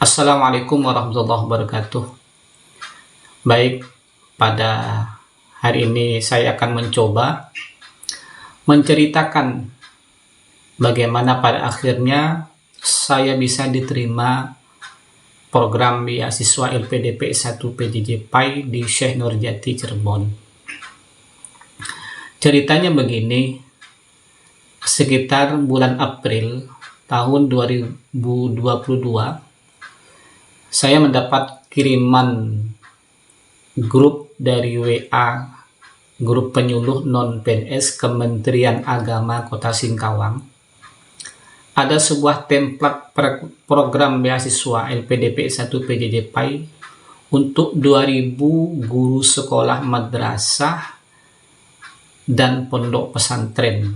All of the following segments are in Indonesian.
Assalamualaikum warahmatullahi wabarakatuh. Baik, pada hari ini saya akan mencoba menceritakan bagaimana pada akhirnya saya bisa diterima program beasiswa LPDP 1 PJJ PAI di Syekh Nurjati Cirebon. Ceritanya begini, sekitar bulan April tahun 2022, saya mendapat kiriman grup dari WA, grup penyuluh non-PNS Kementerian Agama Kota Singkawang. Ada sebuah template program beasiswa LPDP 1 PJJ PAI untuk 2000 guru sekolah madrasah dan pondok pesantren.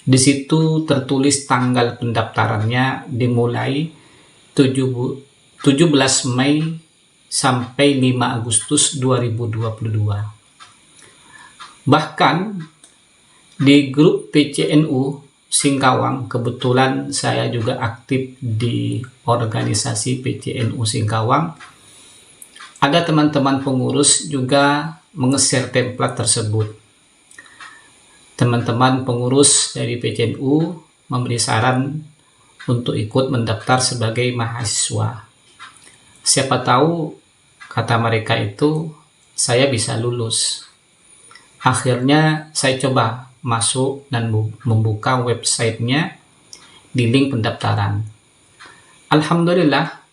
Di situ tertulis tanggal pendaftarannya dimulai 17 Mei sampai 5 Agustus 2022. Bahkan di grup PCNU Singkawang, kebetulan saya juga aktif di organisasi PCNU Singkawang, ada teman-teman pengurus juga menge-share template tersebut. Teman-teman pengurus dari PCNU memberi saran untuk ikut mendaftar sebagai mahasiswa. Siapa tahu, kata mereka itu, saya bisa lulus. Akhirnya saya coba masuk dan membuka websitenya di link pendaftaran. Alhamdulillah,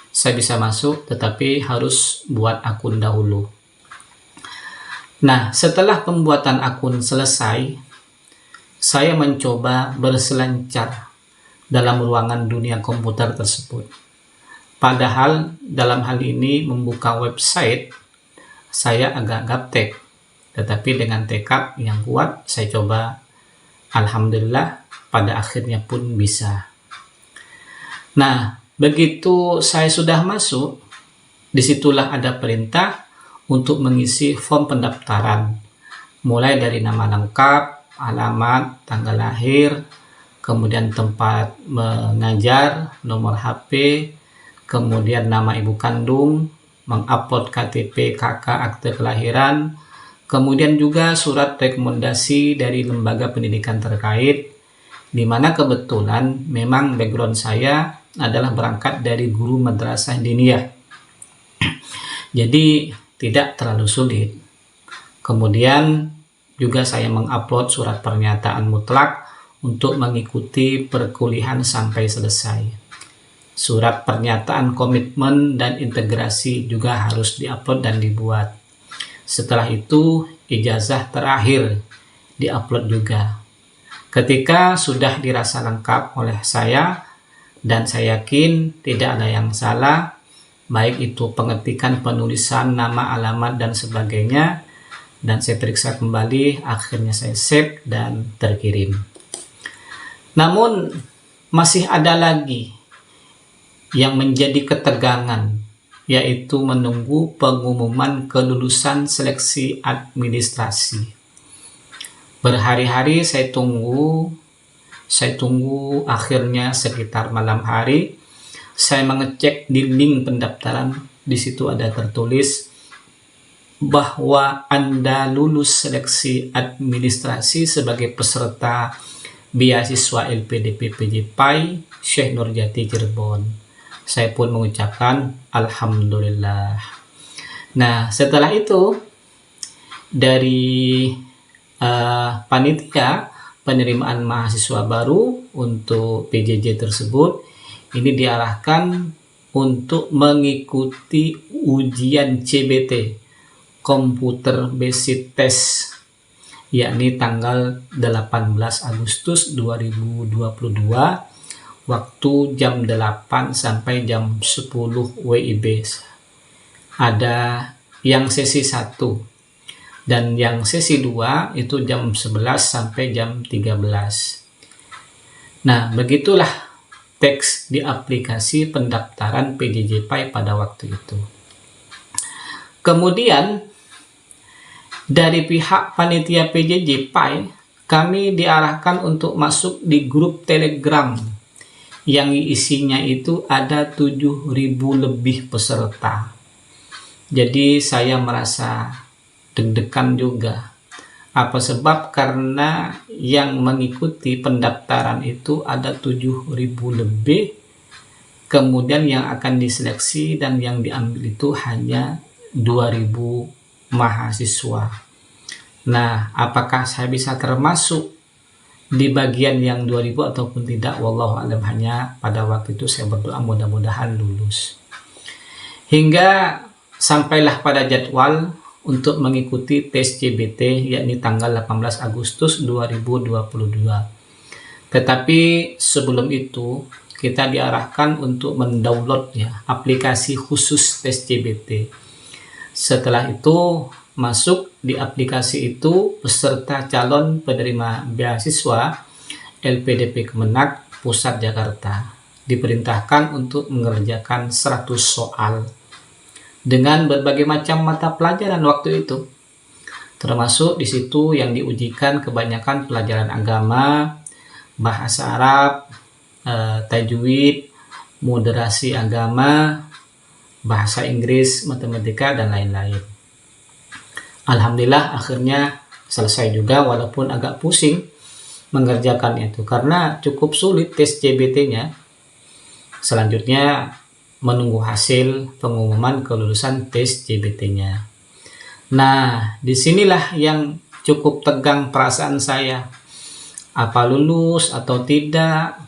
saya bisa masuk, tetapi harus buat akun dahulu. Nah, setelah pembuatan akun selesai, saya mencoba berselancar dalam ruangan dunia komputer tersebut. Padahal dalam hal ini membuka website, saya agak gaptek. Tetapi dengan tekad yang kuat, saya coba. Alhamdulillah, pada akhirnya pun bisa. Nah, begitu saya sudah masuk, disitulah ada perintah untuk mengisi form pendaftaran. Mulai dari nama lengkap, alamat, tanggal lahir, kemudian tempat mengajar, nomor HP, kemudian nama ibu kandung, mengupload KTP, KK, akte kelahiran, kemudian juga surat rekomendasi dari lembaga pendidikan terkait, di mana kebetulan memang background saya adalah berangkat dari guru madrasah diniyah. Jadi tidak terlalu sulit. Kemudian juga saya mengupload surat pernyataan mutlak untuk mengikuti perkuliahan sampai selesai. Surat pernyataan komitmen dan integrasi juga harus diupload dan dibuat. Setelah itu, ijazah terakhir diupload juga. Ketika sudah dirasa lengkap oleh saya, dan saya yakin tidak ada yang salah, baik itu pengetikan penulisan nama, alamat, dan sebagainya, dan saya periksa kembali, akhirnya saya save dan terkirim. Namun, masih ada lagi yang menjadi ketegangan, yaitu menunggu pengumuman kelulusan seleksi administrasi. Berhari-hari saya tunggu, akhirnya sekitar malam hari, saya mengecek di link pendaftaran, di situ ada tertulis bahwa Anda lulus seleksi administrasi sebagai peserta beasiswa LPDP PJJ PAI Syekh Nurjati Cirebon. Saya pun mengucapkan Alhamdulillah. Nah, setelah itu dari panitia penerimaan mahasiswa baru untuk PJJ tersebut, ini diarahkan untuk mengikuti ujian CBT, Computer Basic Test, yakni tanggal 18 Agustus 2022, waktu jam 8 sampai jam 10 WIB. Ada yang sesi 1 dan yang sesi 2 itu jam 11 sampai jam 13. Nah, begitulah teks di aplikasi pendaftaran PJJ PAI pada waktu itu. Kemudian dari pihak panitia PJJ PAI, kami diarahkan untuk masuk di grup Telegram yang isinya itu ada 7.000 lebih peserta. Jadi saya merasa deg-degan juga. Apa sebab? Karena yang mengikuti pendaftaran itu ada 7.000 lebih, kemudian yang akan diseleksi dan yang diambil itu hanya 2.000 mahasiswa. Nah, apakah saya bisa termasuk di bagian yang 2.000 ataupun tidak? Wallahu alam. Hanya pada waktu itu saya berdoa mudah-mudahan lulus. Hingga sampailah pada jadwal untuk mengikuti tes CBT, yakni tanggal 18 Agustus 2022. Tetapi sebelum itu kita diarahkan untuk mendownload aplikasi khusus tes CBT. Setelah itu masuk di aplikasi itu peserta calon penerima beasiswa LPDP Kemenak Pusat Jakarta diperintahkan untuk mengerjakan 100 soal dengan berbagai macam mata pelajaran waktu itu. Termasuk di situ yang diujikan kebanyakan pelajaran agama, bahasa Arab, tajwid, moderasi agama, bahasa Inggris, matematika, dan lain-lain. Alhamdulillah akhirnya selesai juga, walaupun agak pusing mengerjakan itu karena cukup sulit tes CBT-nya. Selanjutnya menunggu hasil pengumuman kelulusan tes CBT-nya. Nah, disinilah yang cukup tegang perasaan saya. Apa lulus atau tidak?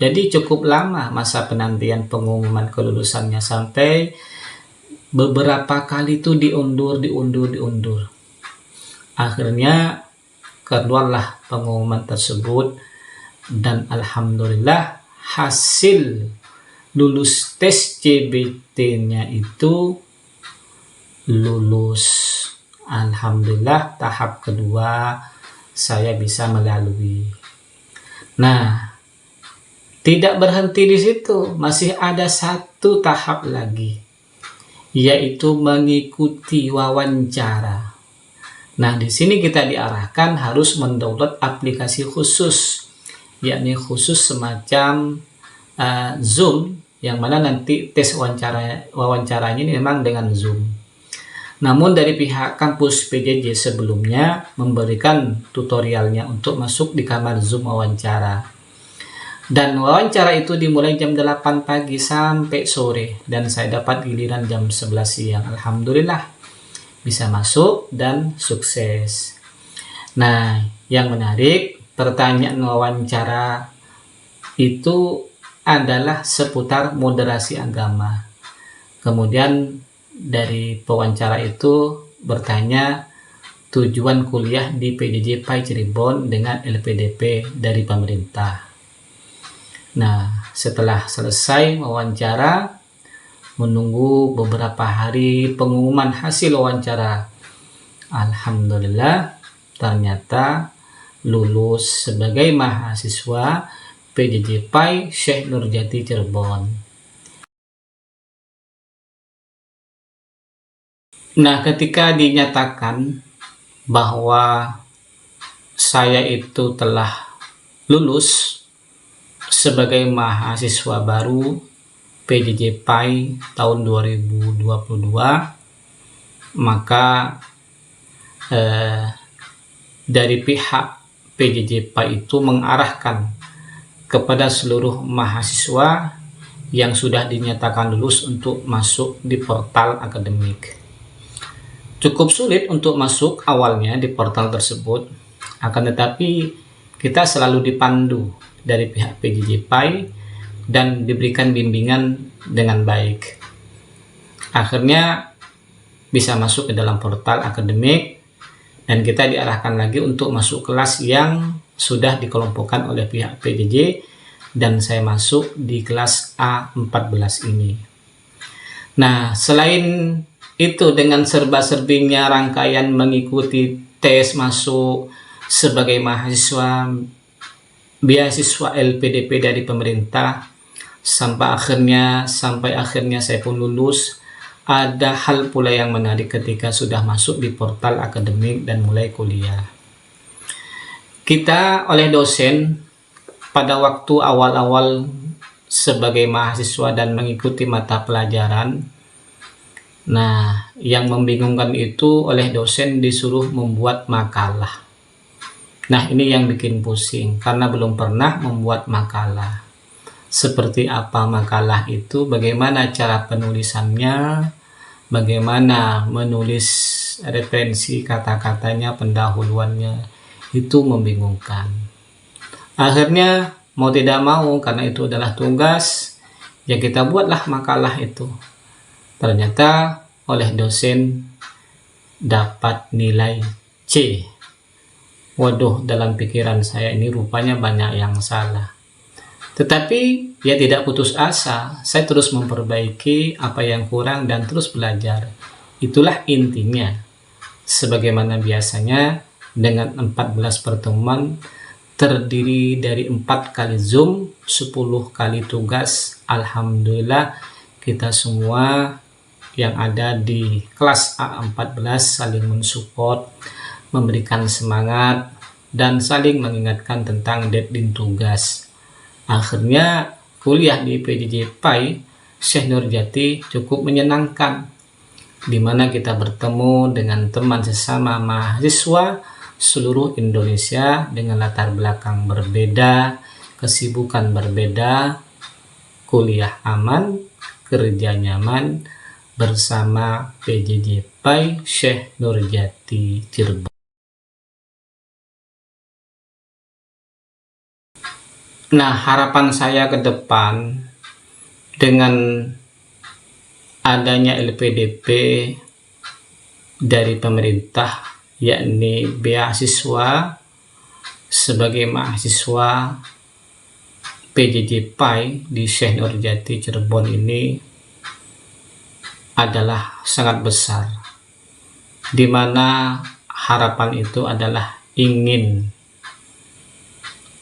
Jadi cukup lama masa penantian pengumuman kelulusannya, sampai beberapa kali itu diundur. Akhirnya keluarlah pengumuman tersebut dan alhamdulillah hasil lulus tes CBT-nya itu lulus. Alhamdulillah tahap kedua saya bisa melalui. Nah, tidak berhenti di situ, masih ada satu tahap lagi, yaitu mengikuti wawancara. Nah, di sini kita diarahkan harus mendownload aplikasi khusus, yakni khusus semacam Zoom, yang mana nanti tes wawancaranya ini memang dengan Zoom. Namun dari pihak kampus PJJ sebelumnya memberikan tutorialnya untuk masuk di kamar Zoom wawancara. Dan wawancara itu dimulai jam 8 pagi sampai sore, dan saya dapat giliran jam 11 siang. Alhamdulillah bisa masuk dan sukses. Nah, yang menarik, pertanyaan wawancara itu adalah seputar moderasi agama. Kemudian dari pewawancara itu bertanya tujuan kuliah di PJJ PAI Cirebon dengan LPDP dari pemerintah. Nah, setelah selesai wawancara, menunggu beberapa hari pengumuman hasil wawancara. Alhamdulillah, ternyata lulus sebagai mahasiswa PJJ PAI Syekh Nurjati Cirebon. Nah, ketika dinyatakan bahwa saya itu telah lulus sebagai mahasiswa baru PJJ PAI tahun 2022, maka dari pihak PJJ PAI itu mengarahkan kepada seluruh mahasiswa yang sudah dinyatakan lulus untuk masuk di portal akademik. Cukup sulit untuk masuk awalnya di portal tersebut, akan tetapi kita selalu dipandu dari pihak PJJ PAI dan diberikan bimbingan dengan baik. Akhirnya bisa masuk ke dalam portal akademik dan kita diarahkan lagi untuk masuk kelas yang sudah dikelompokkan oleh pihak PJJ, dan saya masuk di kelas A14 ini. Nah, selain itu dengan serba-serbinya rangkaian mengikuti tes masuk sebagai mahasiswa beasiswa LPDP dari pemerintah sampai akhirnya saya pun lulus, ada hal pula yang menarik ketika sudah masuk di portal akademik dan mulai kuliah. Kita oleh dosen pada waktu awal-awal sebagai mahasiswa dan mengikuti mata pelajaran. Nah, yang membingungkan itu oleh dosen disuruh membuat makalah. Nah, ini yang bikin pusing karena belum pernah membuat makalah. Seperti apa makalah itu, bagaimana cara penulisannya, bagaimana menulis referensi kata-katanya, pendahuluannya, itu membingungkan. Akhirnya mau tidak mau, karena itu adalah tugas, ya kita buatlah makalah itu. Ternyata oleh dosen dapat nilai C. Waduh, dalam pikiran saya ini rupanya banyak yang salah. Tetapi ya tidak putus asa, saya terus memperbaiki apa yang kurang dan terus belajar. Itulah intinya. Sebagaimana biasanya dengan 14 pertemuan terdiri dari 4 kali Zoom, 10 kali tugas. Alhamdulillah kita semua yang ada di kelas A14 saling mensupport, memberikan semangat, dan saling mengingatkan tentang deadline tugas. Akhirnya kuliah di PJJ PAI Syekh Nurjati cukup menyenangkan, di mana kita bertemu dengan teman sesama mahasiswa seluruh Indonesia dengan latar belakang berbeda, kesibukan berbeda, kuliah aman, kerja nyaman bersama PJJ PAI Syekh Nurjati Cirebon. Nah, harapan saya ke depan dengan adanya LPDP dari pemerintah, yakni beasiswa sebagai mahasiswa PJJ PAI di Syekh Nurjati Cirebon ini adalah sangat besar, di mana harapan itu adalah ingin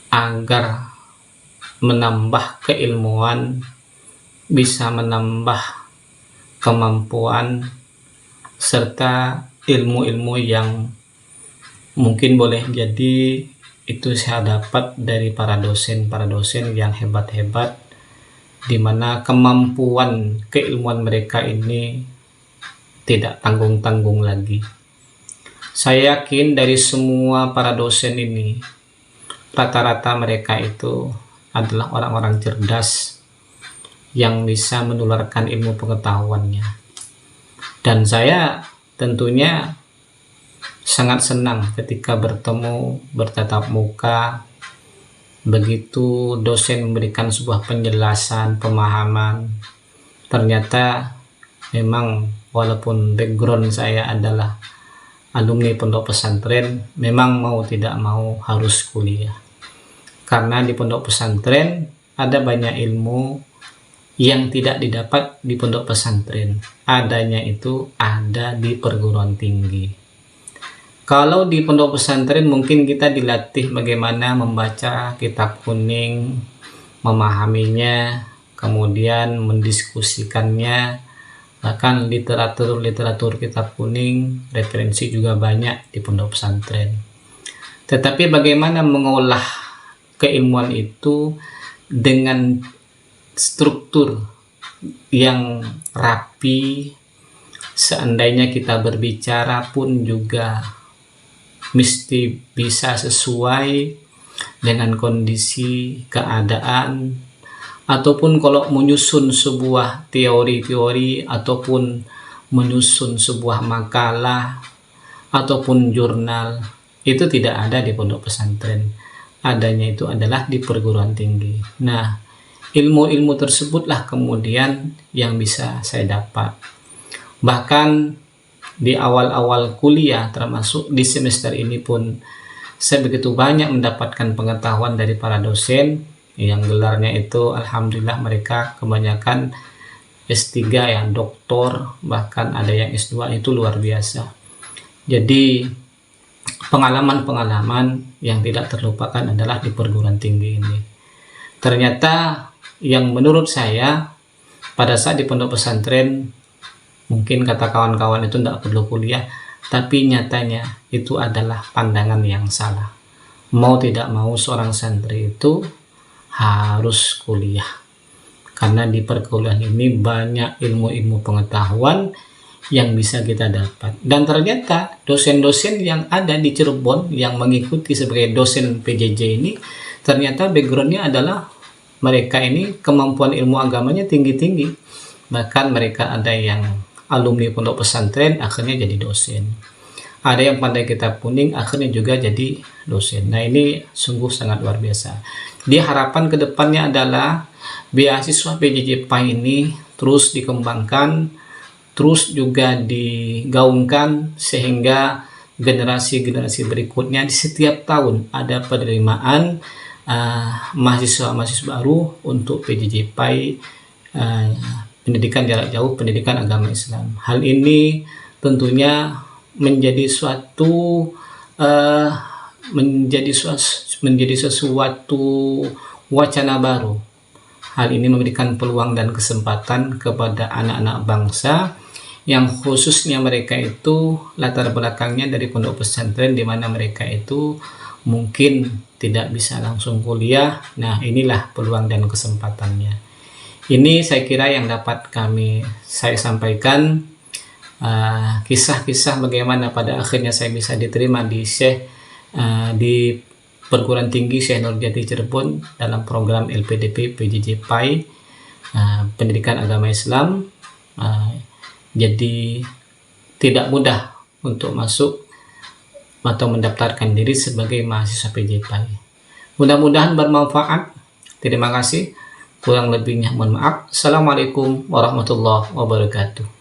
agar menambah keilmuan, bisa menambah kemampuan, serta ilmu-ilmu yang mungkin boleh jadi itu saya dapat dari para dosen yang hebat-hebat, di mana kemampuan keilmuan mereka ini tidak tanggung-tanggung lagi. Saya yakin dari semua para dosen ini, rata-rata mereka itu adalah orang-orang cerdas yang bisa menularkan ilmu pengetahuannya. Dan saya tentunya sangat senang ketika bertemu, bertatap muka, begitu dosen memberikan sebuah penjelasan, pemahaman. Ternyata memang walaupun background saya adalah alumni pondok pesantren, memang mau tidak mau harus kuliah. Karena di pondok pesantren ada banyak ilmu yang tidak didapat di pondok pesantren. Adanya itu ada di perguruan tinggi. Kalau di pondok pesantren mungkin kita dilatih bagaimana membaca kitab kuning, memahaminya, kemudian mendiskusikannya, bahkan literatur kitab kuning, referensi juga banyak di pondok pesantren. Tetapi bagaimana mengolah keilmuan itu dengan struktur yang rapi, seandainya kita berbicara pun juga mesti bisa sesuai dengan kondisi keadaan, ataupun kalau menyusun sebuah teori-teori ataupun menyusun sebuah makalah ataupun jurnal, itu tidak ada di pondok pesantren. Adanya itu adalah di perguruan tinggi. Nah, ilmu-ilmu tersebutlah kemudian yang bisa saya dapat. Bahkan di awal-awal kuliah, termasuk di semester ini pun, saya begitu banyak mendapatkan pengetahuan dari para dosen yang gelarnya itu alhamdulillah mereka kebanyakan S3 ya, doktor, bahkan ada yang S2, itu luar biasa. Jadi pengalaman-pengalaman yang tidak terlupakan adalah di perguruan tinggi ini. Ternyata yang menurut saya pada saat di pondok pesantren mungkin kata kawan-kawan itu tidak perlu kuliah, tapi nyatanya itu adalah pandangan yang salah. Mau tidak mau seorang santri itu harus kuliah. karena di perkuliahan ini banyak ilmu-ilmu pengetahuan yang bisa kita dapat. Dan ternyata dosen-dosen yang ada di Cirebon yang mengikuti sebagai dosen PJJ ini ternyata backgroundnya adalah mereka ini kemampuan ilmu agamanya tinggi-tinggi. Bahkan mereka ada yang alumni pondok pesantren akhirnya jadi dosen. Ada yang pandai kitab kuning akhirnya juga jadi dosen. Nah, ini sungguh sangat luar biasa. Di harapan kedepannya adalah beasiswa PJJ PAI ini terus dikembangkan, terus juga digaungkan sehingga generasi-generasi berikutnya di setiap tahun ada penerimaan mahasiswa-mahasiswa baru untuk PJJ PAI pendidikan jarak jauh, pendidikan agama Islam. Hal ini tentunya menjadi suatu wacana baru. Hal ini memberikan peluang dan kesempatan kepada anak-anak bangsa yang khususnya mereka itu latar belakangnya dari pondok pesantren, di mana mereka itu mungkin tidak bisa langsung kuliah. Nah, inilah peluang dan kesempatannya. Ini saya kira yang dapat saya sampaikan, kisah-kisah bagaimana pada akhirnya saya bisa diterima di di perguruan tinggi Syekh Nurjati Cirebon dalam program LPDP PJJ PAI pendidikan agama Islam. Jadi tidak mudah untuk masuk atau mendaftarkan diri sebagai mahasiswa PJJ PAI. Mudah-mudahan bermanfaat. Terima kasih. Kurang lebihnya mohon maaf. Assalamualaikum warahmatullahi wabarakatuh.